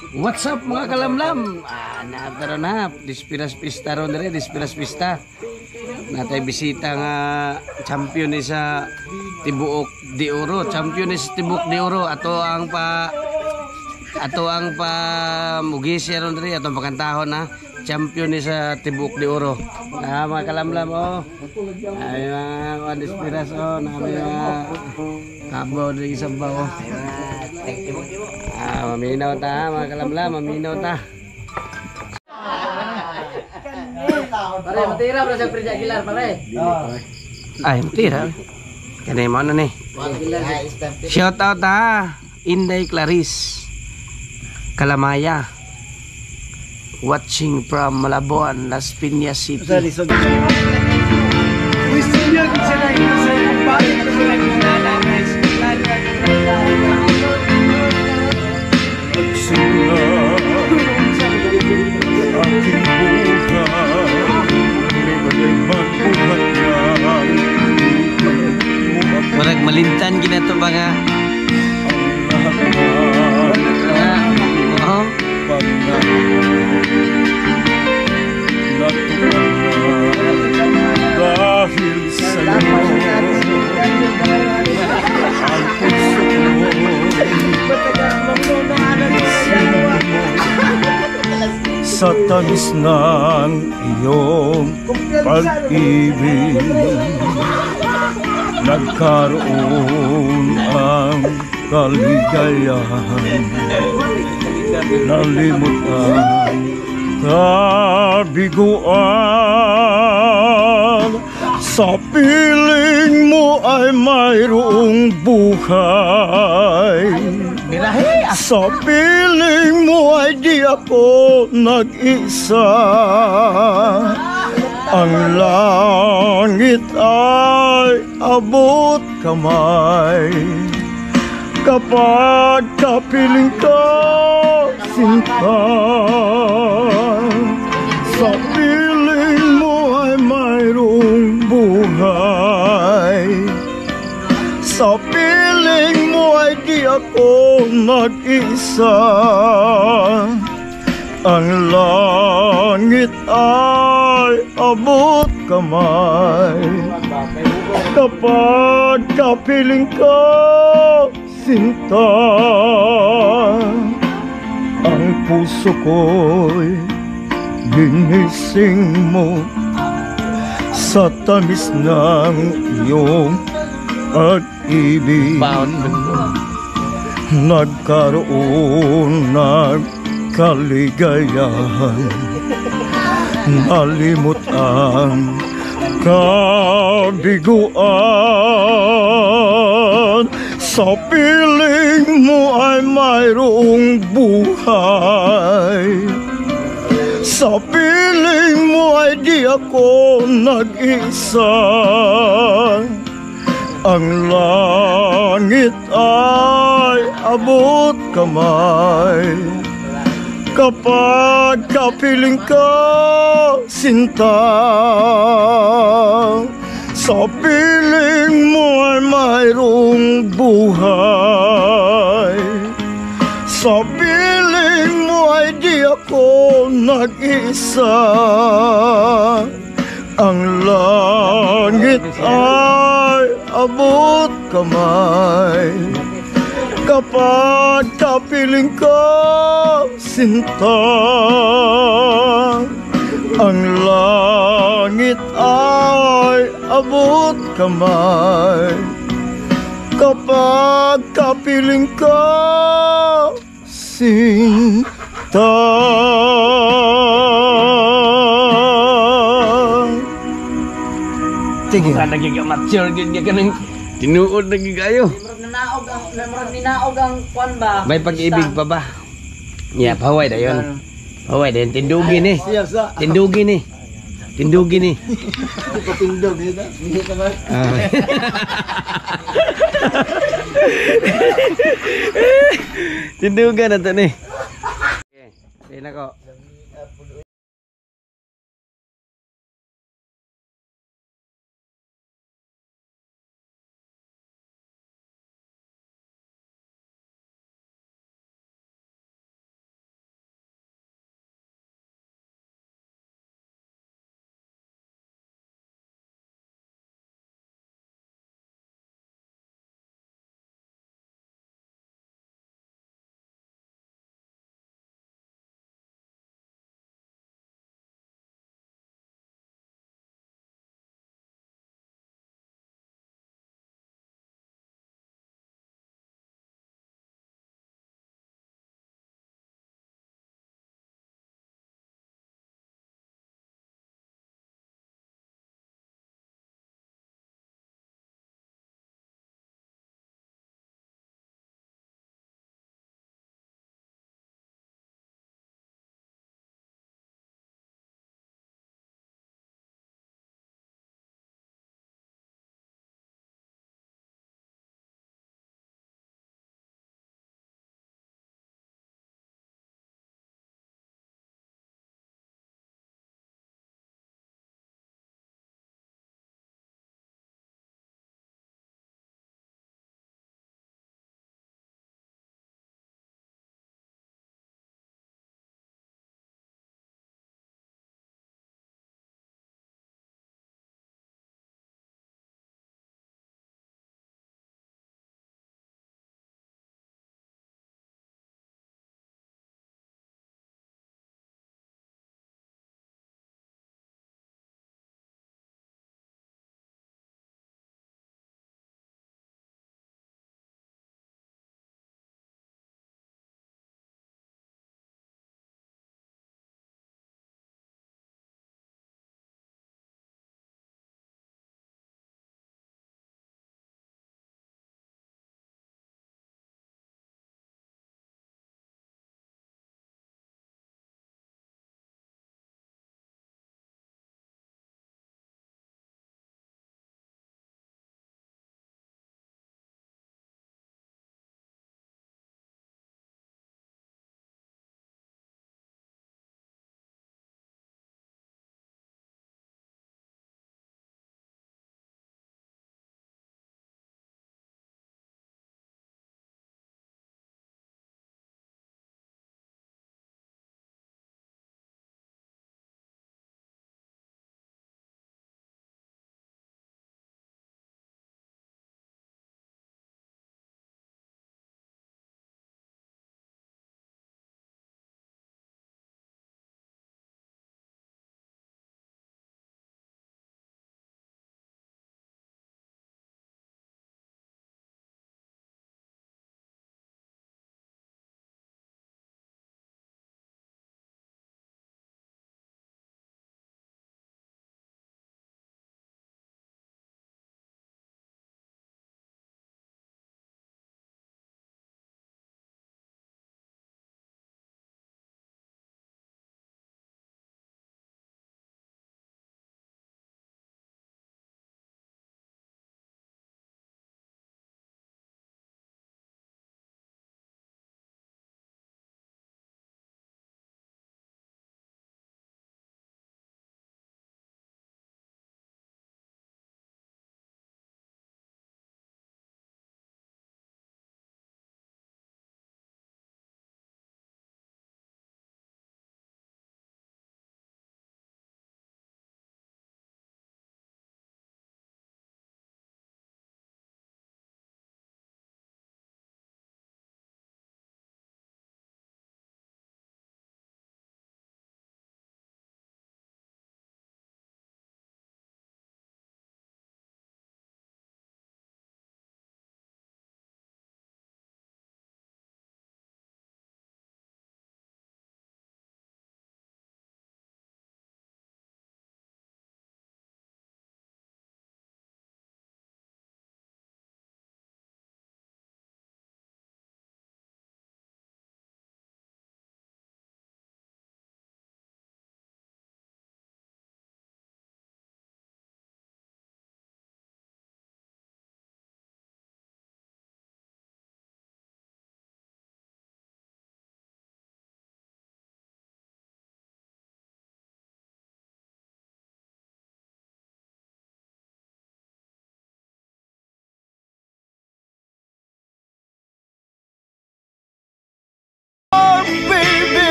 What's up mga kalamlam? Nataro na, dispiras pista ron rin, dispiras pista. Natay bisita nga champion ni sa Tibuok de Oro, champion ni sa Tibuok de Oro. Ato ang pa mugisi ron rin, ato ang pakantahon na champion ni sa Tibuok de Oro. Mga kalamlam ay mga dispiras namin mga kabaw rin sa bao. Maminaw ta mga kalamlam, maminaw ta. Pare, matira bro sa Prija Aguilar, pare. Ay, matira. Kanay mo na ni. Shout out Inday Clarice Kalamaya, watching from Malabon, Las Piñas City. Marag malintan ginato ba nga? Dahil sa'yo ang puso sa tamis ng iyong pag-ibig nagkaroon ang kaligayahan, nalimutan kabiguan. Sa piling mo ay mayroong buhay, sa piling mo ay di ako nag-isa. Ang langit ay abot kamay kapag kapiling ka, sinta. Sa piling mo ay mayroong buhay, sa piling mo ay di ako nag-isa. Ang langit ay abot kamay kapag kapiling ka, sinta. Ang puso ko'y ginising mo sa tamis ng iyong pag-ibig. Nagkaroon ng kaligayahan, nalimutan kabiguan. Sa piling mo ay mayroong buhay, sa piling mo ay di ako nag-isa. Ang langit ay abot kamay kapag kapiling ka, sinta. Sa piling mo ay mayroong buhay, sa piling mo ay di ako nag-isa. Ang langit ay abot kamay kapag kapiling ka, sinta. Ang langit ay abot kamay kapag kapiling ka, sinta. Sige. Nagiging mature din ka ng tinuod nagigayo. Ninaog ang kwan ba? May pag-ibig pa ba? Yeah, paway na yun. Paway na yun. Tindugin eh. Tindugin eh. Tindugin eh. Tindog dito. Tindugan na ito eh. Okay. Sige na ko.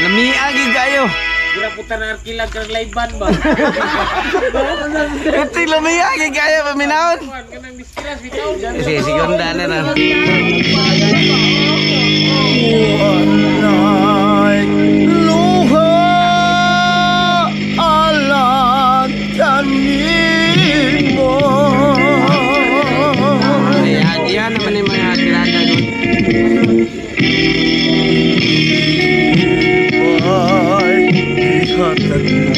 Lamiagi kayo. Gura puta na arkilag kang laiban ba? Ito lamiagi kayo paminaon. Kuan kanang diskilas bitaw. Sige, segunda na na. Walay luha alang kanimo. Yan naman yung mga tirada doon. Ay ihatag mo.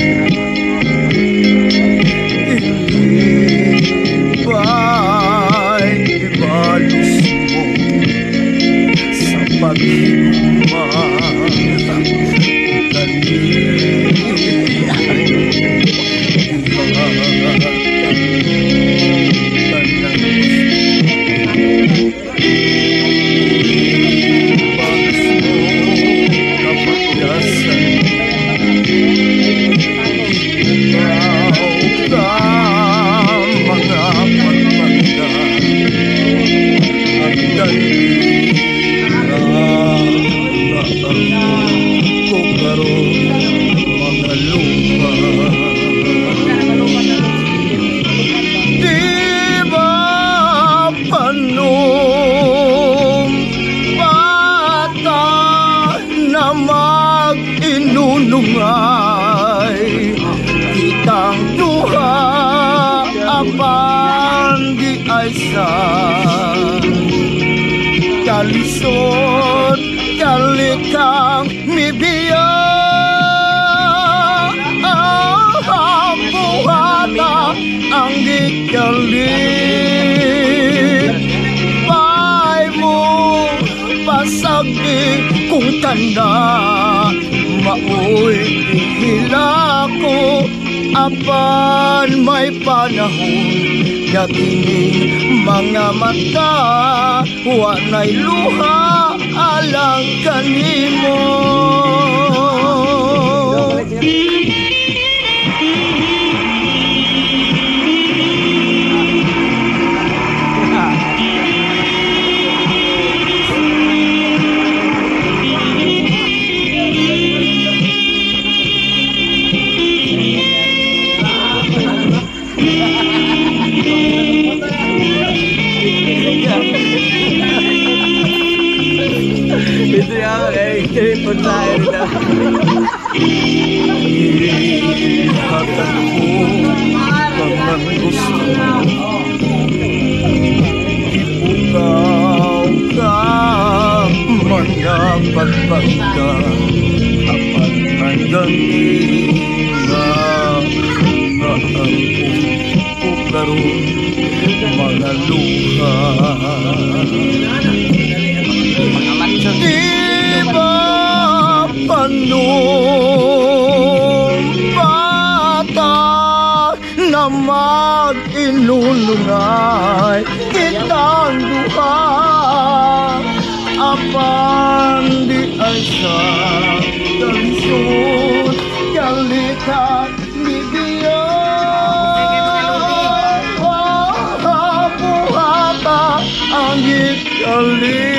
Hindi ba'y ibalos mo sa pag-iman mag-inunungay kitang duha apan di ay sa kalisod kalikang mibiya ang buhata ang gikalit pay mo pasagdi kung tanda maoy hila ko apan may panahon yakining mga mata wanay luha alang kanimo. Itu ya, telepon saya dito. Ihatag ko kanang gusto ibukaw ka mga pagpagka apan hanggang nga ang karon mga luha. Di ba panumpata na mag-inulungay kitang duha apan di ay sa kansyon kalika mibiya buhata ang ikalit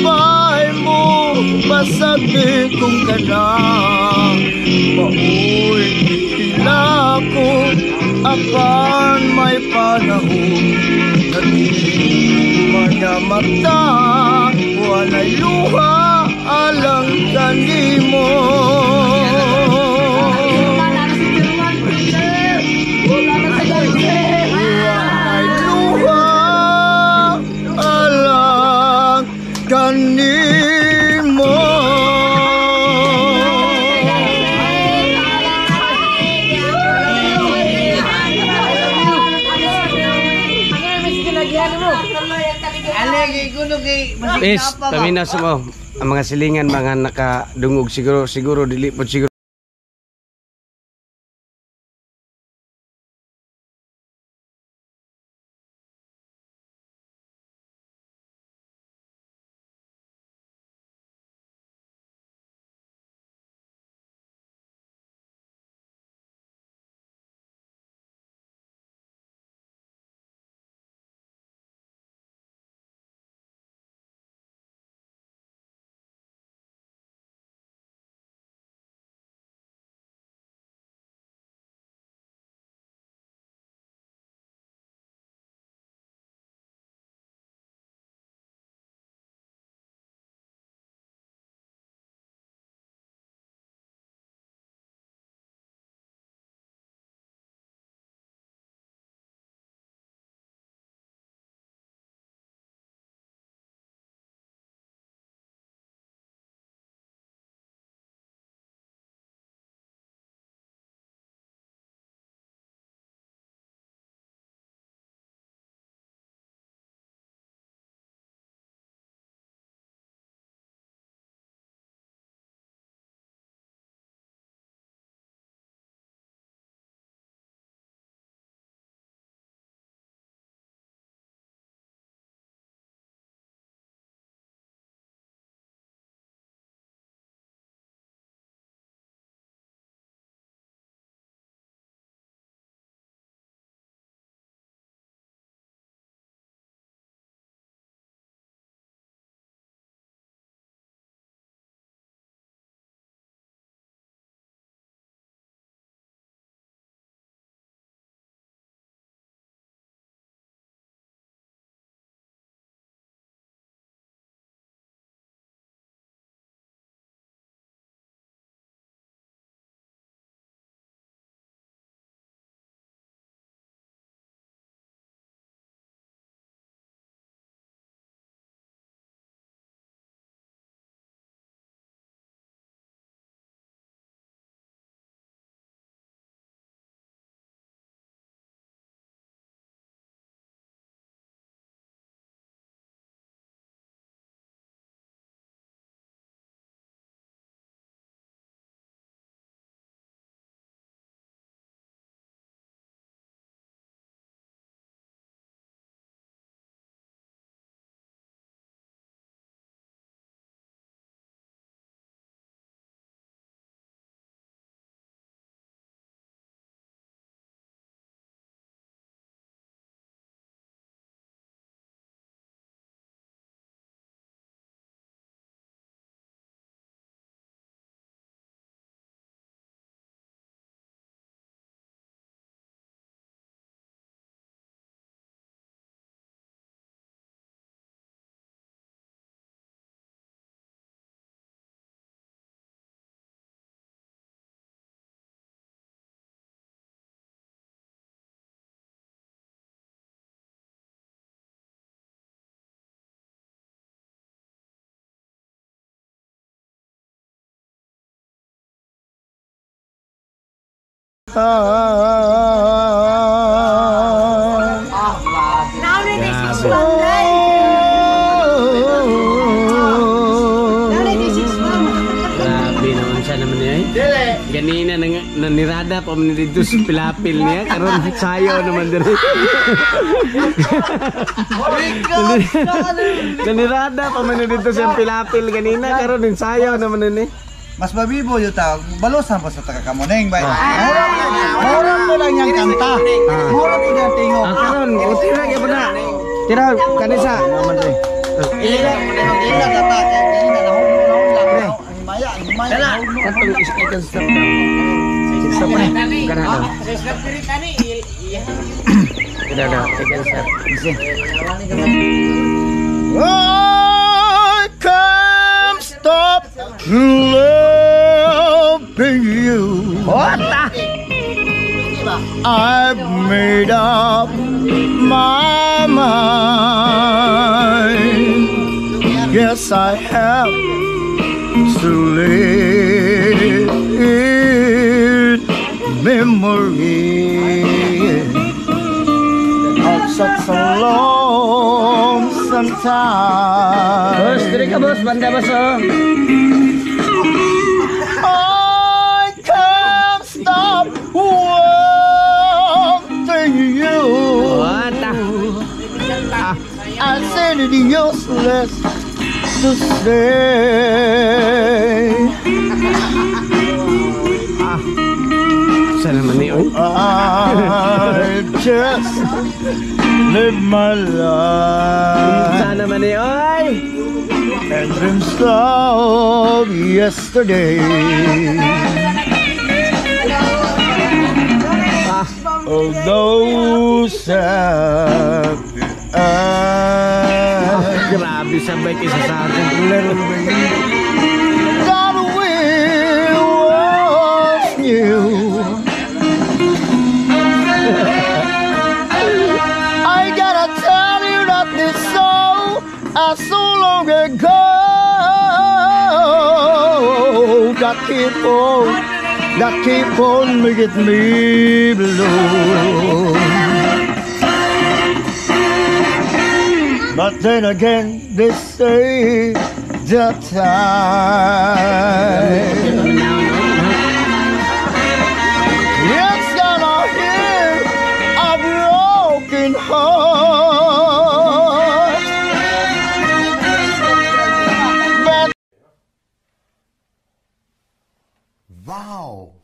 pay mo masabi kung ganang maoy hila ko apan may panahon mga mata walay luha alang kanimo. Walay luha alang kanimo. Yes, tamina sa mo. Ang mga silingan mga nakadungog siguro dili po siguro Grabe naman siya naman niya. Ganina nanirada pa man dito sa pilapil niya. Karon sayo naman dito. Nanirada pa man dito sa pilapil ganina. Karon sayo naman ni. Mas mabibo yung tawag, balosan pa sa taga-kamuneng ba? Mauram mo lang yung kanta. Mauram mo yung tingo. Karon, utira kaya po na. Tira, kanisa. Ilan kata, ilan nahulog. Himaya. Katong ikan stop na. Stop na. Kanado. Kanado, ikan stop. I can't stop loving you. I've made up my mind. Yes, I have to live memory of such a lonesome time. Bos, diri ka bos, banda bos oh. I can't stop wanting you. I said it useless to say. Sana man ni oy. I just live my life Sana man ni oy. and dreams of yesterday. Of those happy eyes. Grabe sabay kaysa sa atin. God will was new. I gotta tell you that this song is so long ago. That keep on making me blue. But then again, they say the time it's gonna heal a broken heart. But wow.